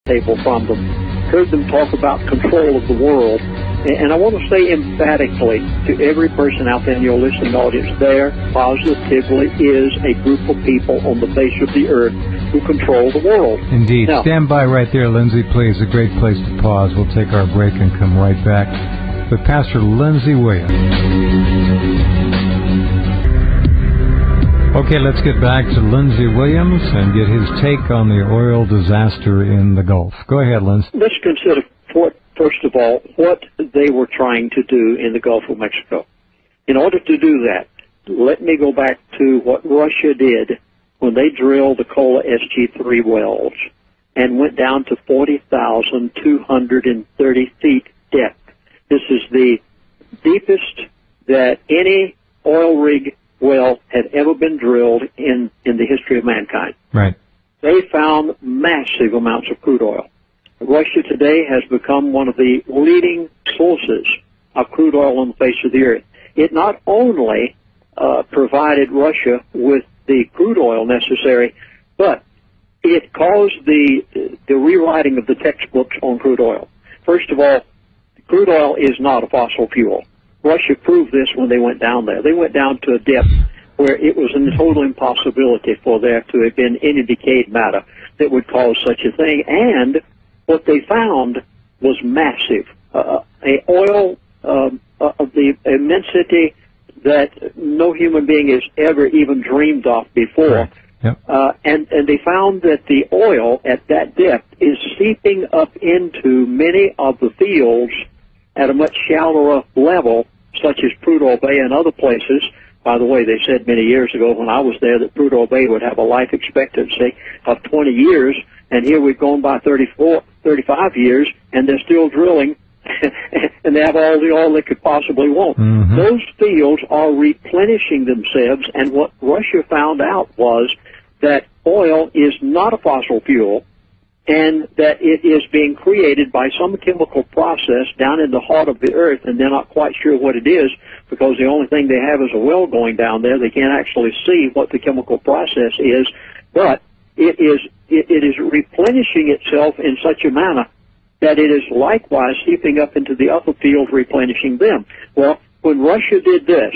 table from them, heard them talk about control of the world. And I want to say emphatically to every person out there in your listening audience, there positively is a group of people on the face of the earth who control the world. Indeed. Now, stand by right there, Lindsay, please. A great place to pause. We'll take our break and come right back with Pastor Lindsay Williams. Okay, let's get back to Lindsay Williams and get his take on the oil disaster in the Gulf. Go ahead, Lindsay. Let's consider, first of all, what they were trying to do in the Gulf of Mexico. In order to do that, let me go back to what Russia did when they drilled the Kola SG-3 wells and went down to 40,230 feet depth. This is the deepest that any oil rig well had ever been drilled in the history of mankind. Right. They found massive amounts of crude oil. Russia today has become one of the leading sources of crude oil on the face of the earth. It not only provided Russia with the crude oil necessary, but it caused the rewriting of the textbooks on crude oil. First of all, crude oil is not a fossil fuel. Russia proved this when they went down there. They went down to a depth where it was a total impossibility for there to have been any decayed matter that would cause such a thing. And what they found was massive, oil of the immensity that no human being has ever even dreamed of before. Yep. And they found that the oil at that depth is seeping up into many of the fields at a much shallower level, such as Prudhoe Bay and other places. By the way, they said many years ago when I was there that Prudhoe Bay would have a life expectancy of 20 years, and here we've gone by 35 years, and they're still drilling, and they have all the oil they could possibly want. Mm-hmm. Those fields are replenishing themselves, and what Russia found out was that oil is not a fossil fuel, and that it is being created by some chemical process down in the heart of the earth, and they're not quite sure what it is, because the only thing they have is a well going down there. They can't actually see what the chemical process is, but it is replenishing itself in such a manner that it is likewise seeping up into the upper field, replenishing them. Well, when Russia did this,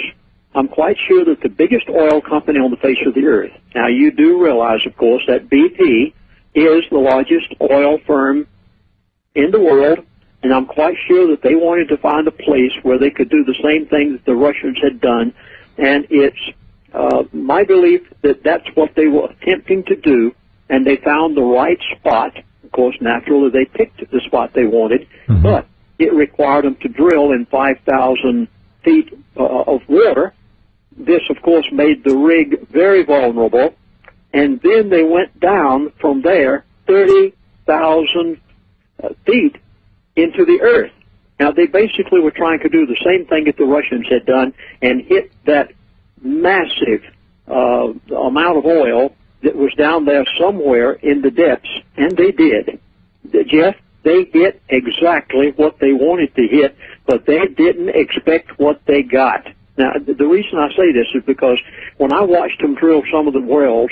I'm quite sure that the biggest oil company on the face of the earth, now you do realize, of course, that BP is the largest oil firm in the world, and I'm quite sure that they wanted to find a place where they could do the same thing that the Russians had done, and it's my belief that that's what they were attempting to do, and they found the right spot. Of course, naturally, they picked the spot they wanted, mm-hmm. but it required them to drill in 5,000 feet of water. This, of course, made the rig very vulnerable. And then they went down from there 30,000 feet into the earth. Now, they basically were trying to do the same thing that the Russians had done and hit that massive amount of oil that was down there somewhere in the depths, and they did. Jeff, they hit exactly what they wanted to hit, but they didn't expect what they got. Now, the reason I say this is because when I watched them drill some of the wells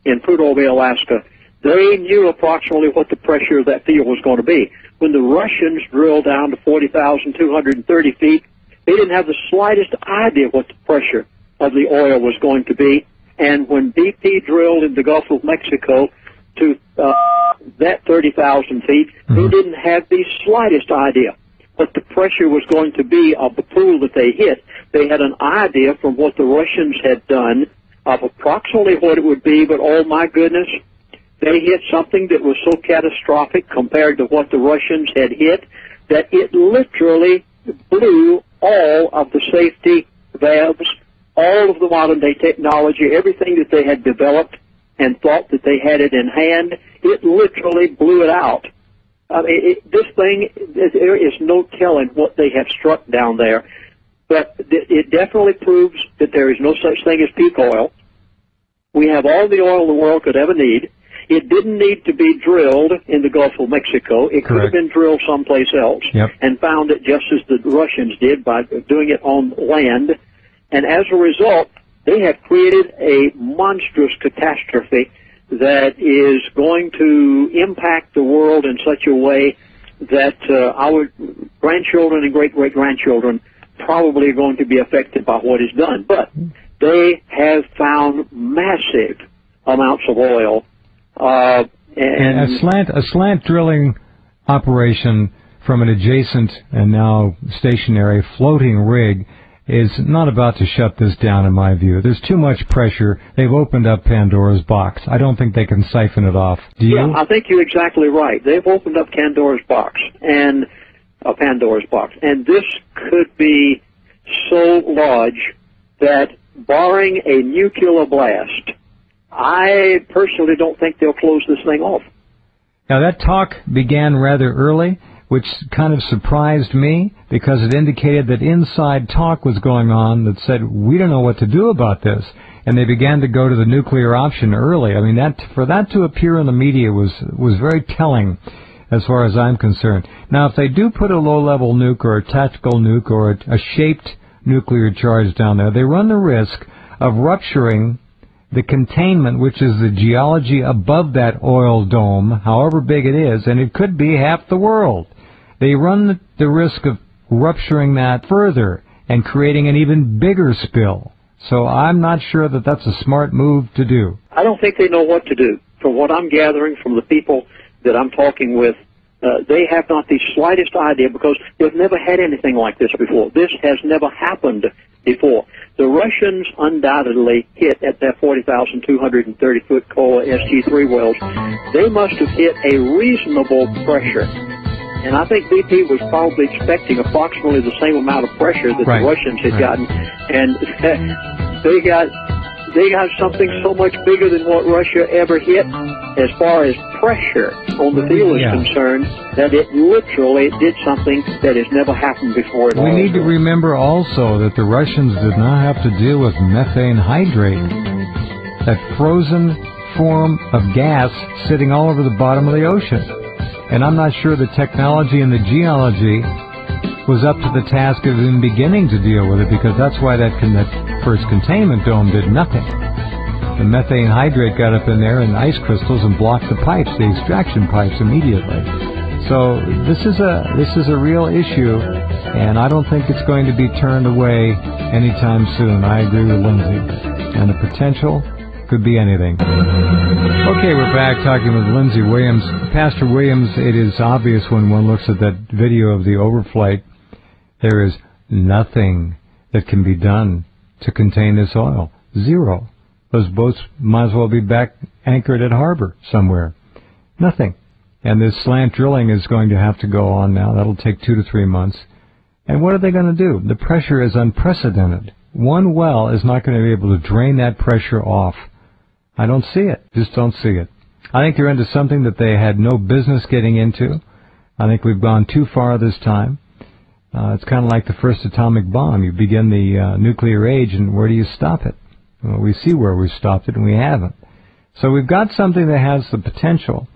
in Prudhoe Bay, Alaska, they knew approximately what the pressure of that field was going to be. When the Russians drilled down to 40,230 feet, they didn't have the slightest idea what the pressure of the oil was going to be. And when BP drilled in the Gulf of Mexico to that 30,000 feet, mm-hmm. they didn't have the slightest idea what the pressure was going to be of the pool that they hit. They had an idea from what the Russians had done of approximately what it would be, but oh my goodness, they hit something that was so catastrophic compared to what the Russians had hit that it literally blew all of the safety valves, all of the modern day technology, everything that they had developed and thought that they had it in hand, it literally blew it out. I mean, this thing, there is no telling what they have struck down there. But it definitely proves that there is no such thing as peak oil. We have all the oil the world could ever need. It didn't need to be drilled in the Gulf of Mexico. It could have been drilled someplace else and found it just as the Russians did by doing it on land. And as a result, they have created a monstrous catastrophe that is going to impact the world in such a way that our grandchildren and great-great-grandchildren probably are going to be affected by what is done. But they have found massive amounts of oil. And a slant drilling operation from an adjacent and now stationary floating rig is not about to shut this down, in my view. There's too much pressure. They've opened up Pandora's box. I don't think they can siphon it off. Do you? Yeah, I think you're exactly right. They've opened up Pandora's box, and this could be so large that, barring a nuclear blast, I personally don't think they'll close this thing off. Now, that talk began rather early, which kind of surprised me because it indicated that inside talk was going on that said, we don't know what to do about this. And they began to go to the nuclear option early. I mean, for that to appear in the media was very telling as far as I'm concerned. Now, if they do put a low-level nuke or a tactical nuke or a shaped nuclear charge down there, they run the risk of rupturing the containment, which is the geology above that oil dome, however big it is, and it could be half the world. They run the risk of rupturing that further and creating an even bigger spill. So I'm not sure that that's a smart move to do. I don't think they know what to do. From what I'm gathering from the people that I'm talking with, they have not the slightest idea because they've never had anything like this before. This has never happened before. The Russians undoubtedly hit at their 40,230-foot Kola SG-3 wells. They must have hit a reasonable pressure. And I think BP was probably expecting approximately the same amount of pressure that the Russians had gotten. And they got something so much bigger than what Russia ever hit as far as pressure on the field is concerned, that it literally did something that has never happened before. We need to remember also that the Russians did not have to deal with methane hydrate, that frozen form of gas sitting all over the bottom of the ocean. And I'm not sure the technology and the geology was up to the task of even beginning to deal with it, because that's why that first containment dome did nothing. The methane hydrate got up in there and ice crystals and blocked the pipes, the extraction pipes, immediately. So this is a real issue, and I don't think it's going to be turned away anytime soon. I agree with Lindsay. And the potential could be anything. Okay, we're back talking with Lindsay Williams. Pastor Williams, it is obvious when one looks at that video of the overflight, there is nothing that can be done to contain this oil. Zero. Those boats might as well be back anchored at harbor somewhere. Nothing. And this slant drilling is going to have to go on now. That'll take 2 to 3 months. And what are they going to do? The pressure is unprecedented. One well is not going to be able to drain that pressure off. I don't see it. Just don't see it. I think they're into something that they had no business getting into. I think we've gone too far this time. It's kind of like the first atomic bomb. You begin the nuclear age, and where do you stop it? Well, we see where we've stopped it, and we haven't. So we've got something that has the potential.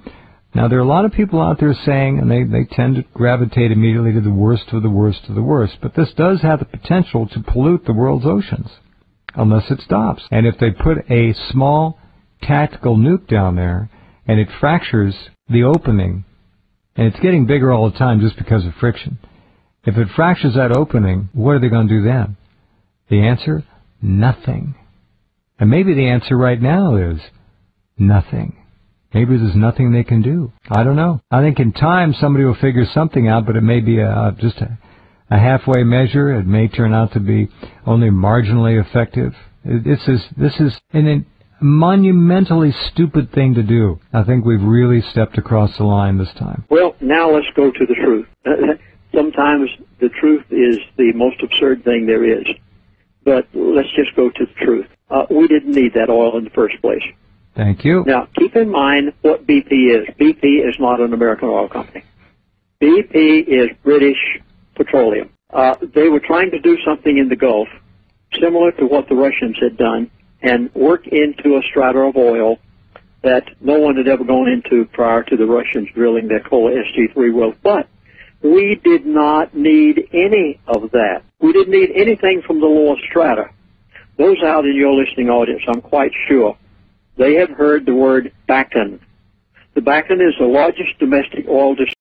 Now, there are a lot of people out there saying, and they tend to gravitate immediately to the worst of the worst of the worst, but this does have the potential to pollute the world's oceans, unless it stops. And if they put a small tactical nuke down there, and it fractures the opening, and it's getting bigger all the time just because of friction. If it fractures that opening, what are they going to do then? The answer? Nothing. And maybe the answer right now is nothing. Maybe there's nothing they can do. I don't know. I think in time somebody will figure something out, but it may be just a halfway measure. It may turn out to be only marginally effective. This is an monumentally stupid thing to do. I think we've really stepped across the line this time. Well, now let's go to the truth. Sometimes the truth is the most absurd thing there is. But let's just go to the truth. We didn't need that oil in the first place. Thank you. Now, keep in mind what BP is. BP is not an American oil company. BP is British Petroleum. They were trying to do something in the Gulf, similar to what the Russians had done, and work into a strata of oil that no one had ever gone into prior to the Russians drilling their Kola SG-3 wells. But we did not need any of that. We didn't need anything from the lower strata. Those out in your listening audience, I'm quite sure, they have heard the word Bakken. The Bakken is the largest domestic oil distributor